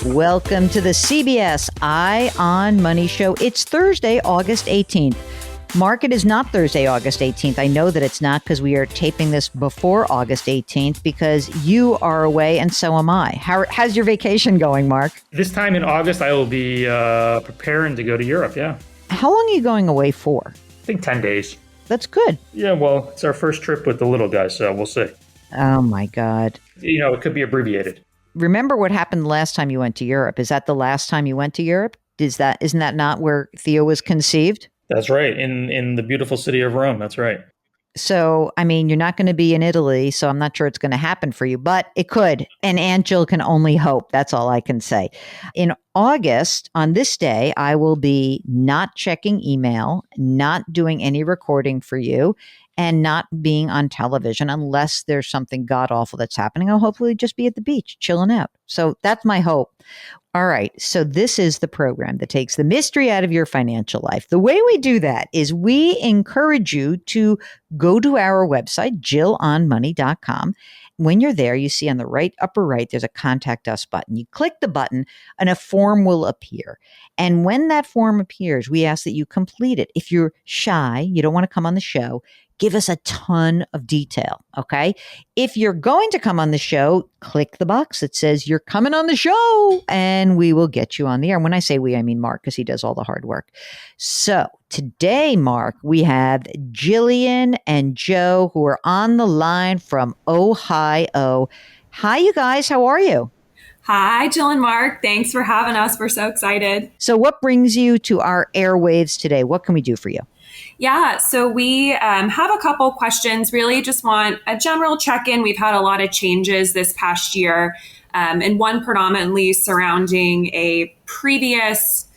Welcome to the CBS Eye on Money show. It's Thursday, August 18th. Mark, it is not Thursday, August 18th. I know that it's not because we are taping this before August 18th because you are away and so am I. How's your vacation going, Mark? This time in August, I will be preparing to go to Europe, yeah. How long are you going away for? I think 10 days. That's good. Yeah, well, it's our first trip with the little guys, so we'll see. Oh, my God. You know, it could be abbreviated. Remember what happened last time you went to Europe? Is that the last time you went to Europe? Isn't that not where Theo was conceived? That's right. In the beautiful city of Rome. That's right. So, I mean, you're not going to be in Italy, so I'm not sure it's going to happen for you, but it could. And Aunt Jill can only hope. That's all I can say. In August, on this day, I will be not checking email, not doing any recording for you, and not being on television unless there's something god awful that's happening. I'll hopefully just be at the beach, chilling out. So that's my hope. All right. So this is the program that takes the mystery out of your financial life. The way we do that is we encourage you to go to our website, JillOnMoney.com. When you're there, you see on the right, upper right, there's a contact us button. You click the button and a form will appear. And when that form appears, we ask that you complete it. If you're shy, you don't want to come on the show, give us a ton of detail, okay? If you're going to come on the show, click the box that says you're coming on the show, and we will get you on the air. And when I say we, I mean Mark, because he does all the hard work. So today, Mark, we have Jillian and Joe, who are on the line from Ohio. Hi, you guys. How are you? Hi, Jill and Mark. Thanks for having us. We're so excited. So what brings you to our airwaves today? What can we do for you? Yeah, so we have a couple questions, really just want a general check-in. We've had a lot of changes this past year, and one predominantly surrounding a previous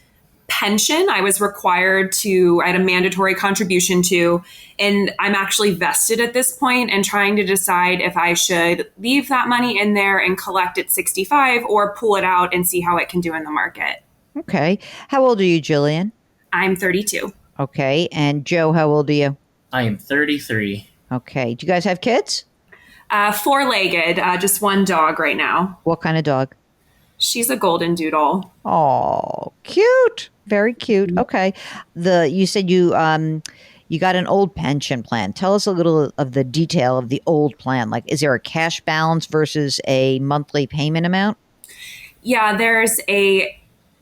pension I was required to, I had a mandatory contribution to, and I'm actually vested at this point and trying to decide if I should leave that money in there and collect at 65 or pull it out and see how it can do in the market. Okay. How old are you, Jillian? I'm 32. Okay. And Joe, how old are you? I am 33. Okay. Do you guys have kids? Four-legged, just one dog right now. What kind of dog? She's a golden doodle. Oh, cute. Very cute. Okay. You said you got an old pension plan. Tell us a little of the detail of the old plan. Like, is there a cash balance versus a monthly payment amount? Yeah, there's a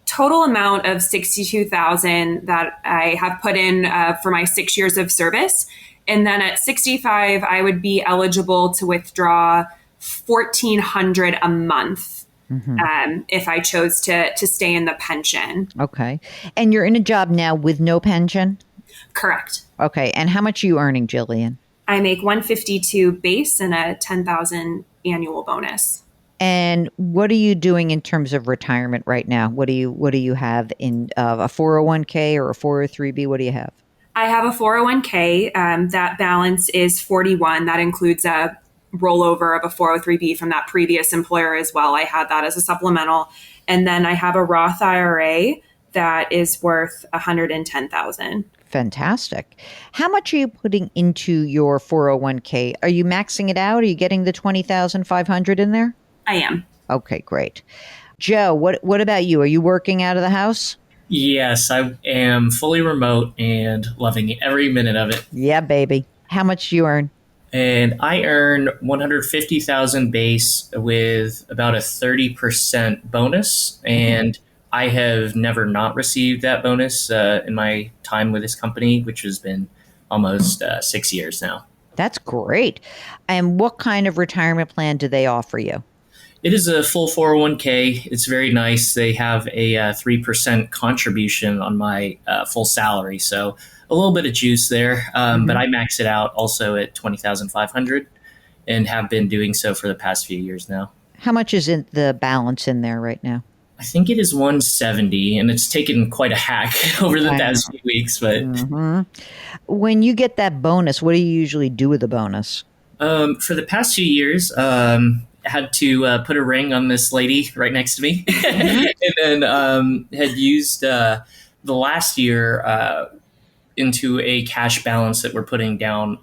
total amount of $62,000 that I have put in for my 6 years of service. And then at 65, I would be eligible to withdraw $1,400 a month if I chose to stay in the pension. Okay. And you're in a job now with no pension? Correct. Okay. And how much are you earning, Jillian? I make $152 base and a $10,000 annual bonus. And what are you doing in terms of retirement right now? What do you have in a 401k or a 403b? What do you have? I have a 401k. That balance is 41. That includes a rollover of a 403b from that previous employer as well. I had that as a supplemental. And then I have a Roth IRA that is worth $110,000. Fantastic. How much are you putting into your 401k? Are you maxing it out? Are you getting the $20,500 in there? I am. Okay, great. Joe, what about you? Are you working out of the house? Yes, I am fully remote and loving every minute of it. Yeah, baby. How much do you earn? And I earn $150,000 base with about a 30% bonus. And I have never not received that bonus in my time with this company, which has been almost 6 years now. That's great. And what kind of retirement plan do they offer you? It is a full 401k. It's very nice. They have a 3% contribution on my full salary. So a little bit of juice there. But I max it out also at $20,500 and have been doing so for the past few years now. How much is in the balance in there right now? I think it is 170, and it's taken quite a hack over the past few weeks. But when you get that bonus, what do you usually do with the bonus? For the past few years, had to put a ring on this lady right next to me, and then had used the last year into a cash balance that we're putting down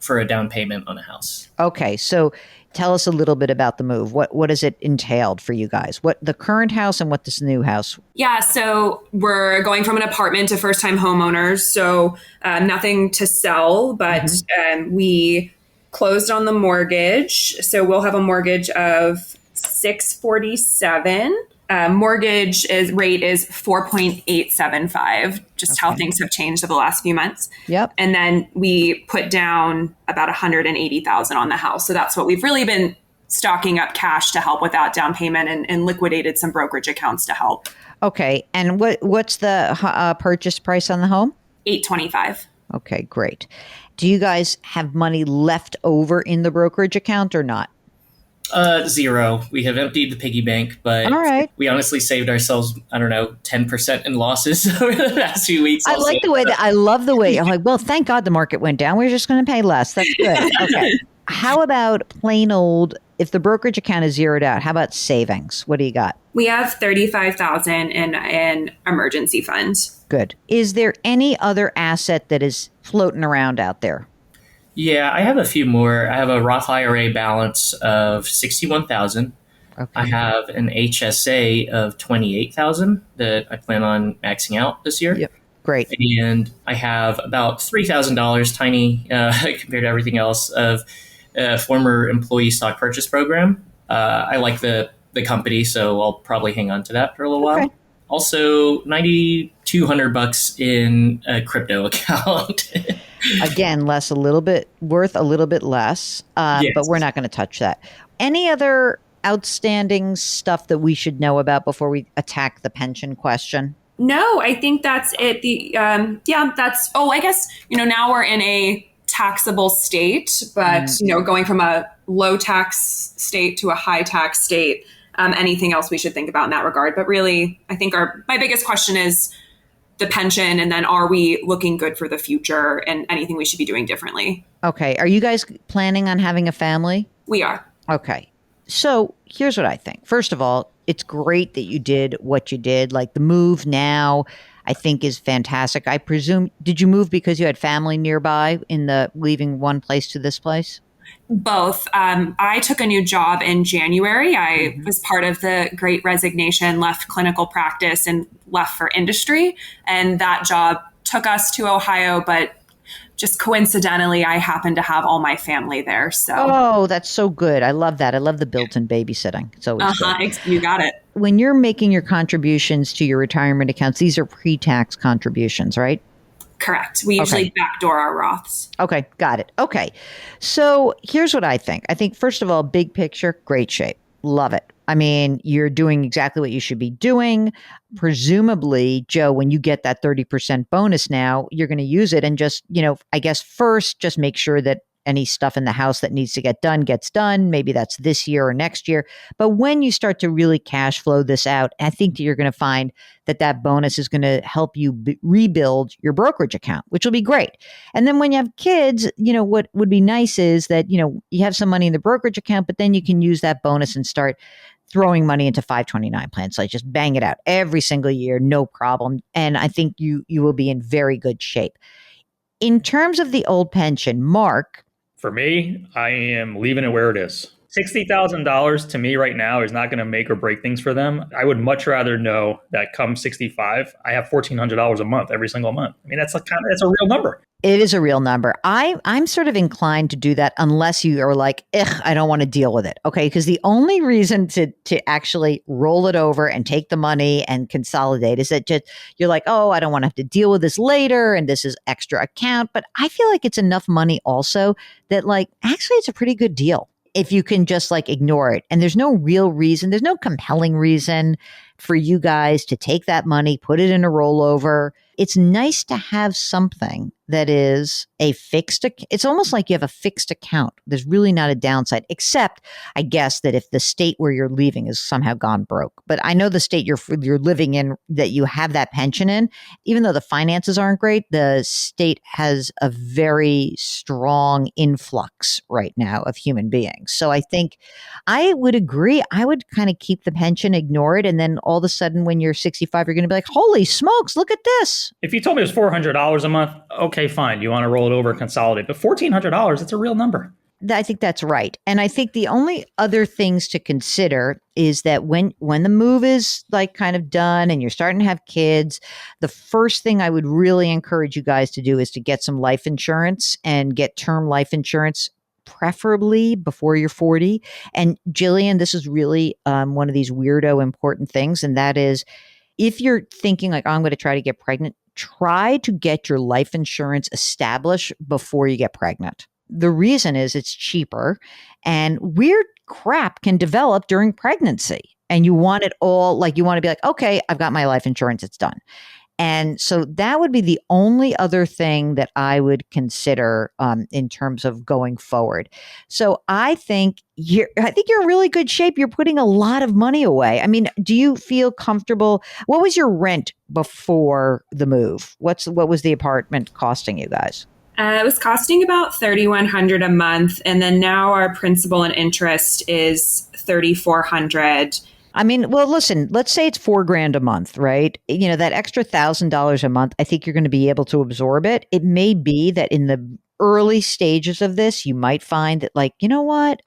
for a down payment on a house. Okay, so tell us a little bit about the move. What has it entailed for you guys? What the current house and what this new house? Yeah, so we're going from an apartment to first-time homeowners, so nothing to sell, but we closed on the mortgage. So we'll have a mortgage of $647. Rate is 4.875, just how things have changed over the last few months. Yep. And then we put down about $180,000 on the house. So that's what we've really been stocking up cash to help with that down payment, and liquidated some brokerage accounts to help. Okay. And what's the purchase price on the home? $825. Okay, great. Do you guys have money left over in the brokerage account or not? Zero. We have emptied the piggy bank, but all right. We honestly saved ourselves, 10% in losses over the past few weeks. I like the way I love the way you're like, well, thank God the market went down. We're just going to pay less. That's good. Okay. How about plain old, if the brokerage account is zeroed out, how about savings? What do you got? We have $35,000 in an emergency fund. Good. Is there any other asset that is floating around out there? Yeah, I have a few more. I have a Roth IRA balance of $61,000. Okay. I have an HSA of $28,000 that I plan on maxing out this year. Yep. Great. And I have about $3,000, tiny compared to everything else, of a former employee stock purchase program. I like the company, so I'll probably hang on to that for a little while. Also, $9,200 in a crypto account. Again, worth a little bit less, yes. But we're not going to touch that. Any other outstanding stuff that we should know about before we attack the pension question? No, I think that's it. I guess, now we're in a taxable state, but, going from a low tax state to a high tax state, anything else we should think about in that regard. But really, I think my biggest question is the pension, and then are we looking good for the future, and anything we should be doing differently? Okay. Are you guys planning on having a family? We are. Okay. So here's what I think. First of all, it's great that you did what you did. Like the move now, I think is fantastic. I presume, did you move because you had family nearby in the leaving one place to this place? Both. I took a new job in January. I was part of the Great Resignation, left clinical practice and left for industry. And that job took us to Ohio, but just coincidentally, I happened to have all my family there. So, oh, that's so good. I love that. I love the built-in babysitting. It's always good. You got it. When you're making your contributions to your retirement accounts, these are pre-tax contributions, right? Correct. We usually backdoor our Roths. Okay, got it. Okay. So here's what I think. I think, first of all, big picture, great shape. Love it. I mean, you're doing exactly what you should be doing. Presumably, Joe, when you get that 30% bonus now, you're going to use it and just, I guess first, just make sure that any stuff in the house that needs to get done gets done. Maybe that's this year or next year. But when you start to really cash flow this out, I think that you're going to find that bonus is going to help you rebuild your brokerage account, which will be great. And then when you have kids, what would be nice is that, you have some money in the brokerage account, but then you can use that bonus and start throwing money into 529 plans. Like just bang it out every single year, no problem. And I think you will be in very good shape. In terms of the old pension, Mark. For me, I am leaving it where it is. $60,000 to me right now is not going to make or break things for them. I would much rather know that come 65, I have $1,400 a month every single month. I mean, that's a real number. It is a real number. I'm sort of inclined to do that unless you are like, I don't want to deal with it. Okay. Because the only reason to actually roll it over and take the money and consolidate is that just you're like, oh, I don't want to have to deal with this later. And this is extra account. But I feel like it's enough money also that actually it's a pretty good deal if you can just ignore it. And there's no real reason, there's no compelling reason for you guys to take that money, put it in a rollover. It's nice to have something that is a fixed, it's almost like you have a fixed account. There's really not a downside, except I guess that if the state where you're leaving is somehow gone broke. But I know the state you're living in that you have that pension in, even though the finances aren't great, the state has a very strong influx right now of human beings. So I think I would agree. I would kind of keep the pension, ignore it, and then all of a sudden when you're 65, you're going to be like, holy smokes, look at this. If you told me it was $400 a month, okay, fine. You want to roll it over and consolidate. But $1,400, it's a real number. I think that's right. And I think the only other things to consider is that when the move is like kind of done and you're starting to have kids, the first thing I would really encourage you guys to do is to get some life insurance and get term life insurance, preferably before you're 40. And Jillian, this is really one of these weirdo important things. And that is, if you're thinking like, oh, I'm going to try to get pregnant, try to get your life insurance established before you get pregnant. The reason is it's cheaper, and weird crap can develop during pregnancy, and you want it all, like you want to be like, okay, I've got my life insurance, it's done. And so that would be the only other thing that I would consider in terms of going forward. So I think you're in really good shape. You're putting a lot of money away. I mean, do you feel comfortable? What was your rent before the move? What was the apartment costing you guys? It was costing about $3,100 a month, and then now our principal and interest is $3,400. I mean, well, listen, let's say it's $4,000 a month, right? You know, that extra $1,000 a month, I think you're going to be able to absorb it. It may be that in the early stages of this, you might find that, like, you know what,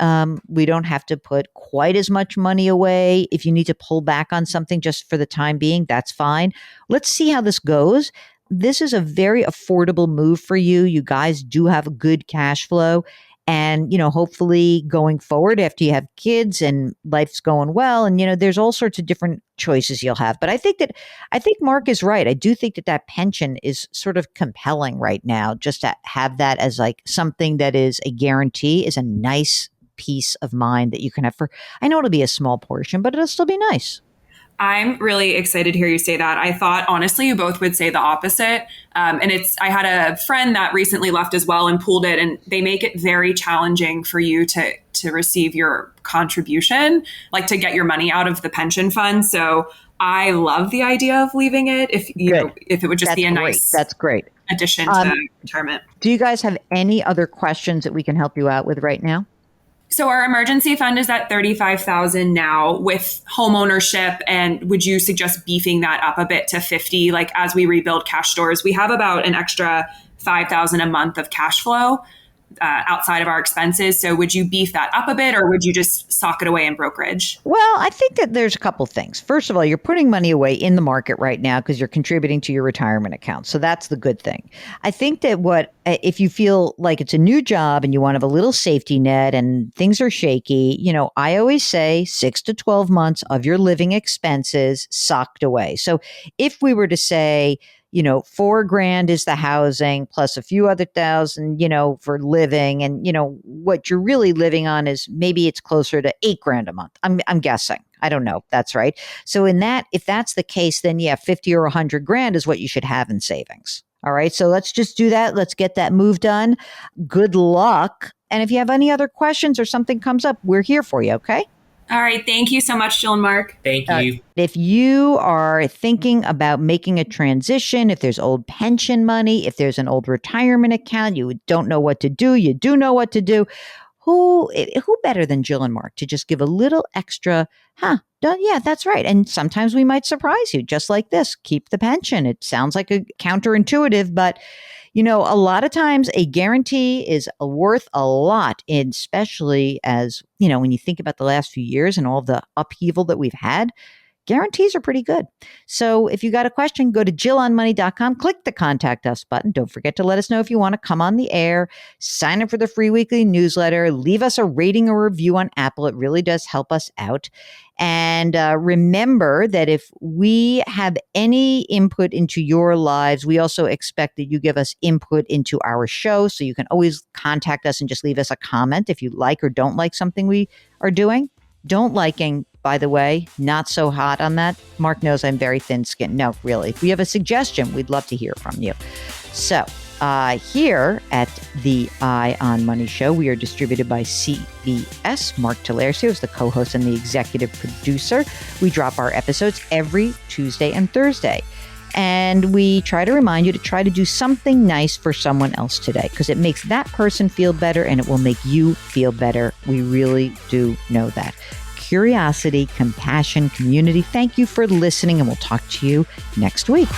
we don't have to put quite as much money away. If you need to pull back on something just for the time being, that's fine. Let's see how this goes. This is a very affordable move for you. You guys do have a good cash flow. And, you know, hopefully going forward after you have kids and life's going well, and, you know, there's all sorts of different choices you'll have. But I think Mark is right. I do think that pension is sort of compelling right now. Just to have that as like something that is a guarantee is a nice peace of mind that you can have for, I know it'll be a small portion, but it'll still be nice. I'm really excited to hear you say that. I thought, honestly, you both would say the opposite. I had a friend that recently left as well and pooled it, and they make it very challenging for you to receive your contribution, like to get your money out of the pension fund. So I love the idea of leaving it if it would just be a nice addition to retirement. Do you guys have any other questions that we can help you out with right now? So our emergency fund is at $35,000 now with home ownership. And would you suggest beefing that up a bit to 50? Like as we rebuild cash stores, we have about an extra $5,000 a month of cash flow outside of our expenses. So would you beef that up a bit, or would you just sock it away in brokerage? Well, I think that there's a couple things. First of all, you're putting money away in the market right now because you're contributing to your retirement account. So that's the good thing. I think that if you feel like it's a new job and you want to have a little safety net and things are shaky, you know, I always say 6 to 12 months of your living expenses socked away. So if we were to say, you know, $4,000 is the housing plus a few other thousand, you know, for living. And, you know, what you're really living on is maybe it's closer to $8,000 a month. I'm guessing. I don't know if that's right. So if that's the case, then yeah, 50 or $100,000 is what you should have in savings. All right. So let's just do that. Let's get that move done. Good luck. And if you have any other questions or something comes up, we're here for you. Okay. All right. Thank you so much, Jill and Mark. Thank you. If you are thinking about making a transition, if there's old pension money, if there's an old retirement account, you don't know what to do, you do know what to do. Who better than Jill and Mark to just give a little extra, yeah, that's right. And sometimes we might surprise you, just like this. Keep the pension. It sounds like a counterintuitive, but you know, a lot of times a guarantee is worth a lot, especially as, you know, when you think about the last few years and all the upheaval that we've had, guarantees are pretty good. So if you got a question, go to jillonmoney.com, click the contact us button. Don't forget to let us know if you want to come on the air, sign up for the free weekly newsletter, leave us a rating or review on Apple. It really does help us out. And remember that if we have any input into your lives, we also expect that you give us input into our show. So you can always contact us and just leave us a comment if you like or don't like something we are doing. Don't liking, by the way, not so hot on that. Mark knows I'm very thin-skinned. No, really. If you have a suggestion, we'd love to hear from you. So here at the Eye on Money Show, we are distributed by CBS. Mark Talercio is the co-host and the executive producer. We drop our episodes every Tuesday and Thursday. And we try to remind you to try to do something nice for someone else today, because it makes that person feel better and it will make you feel better. We really do know that. curiosity, compassion, community. Thank you for listening, and we'll talk to you next week.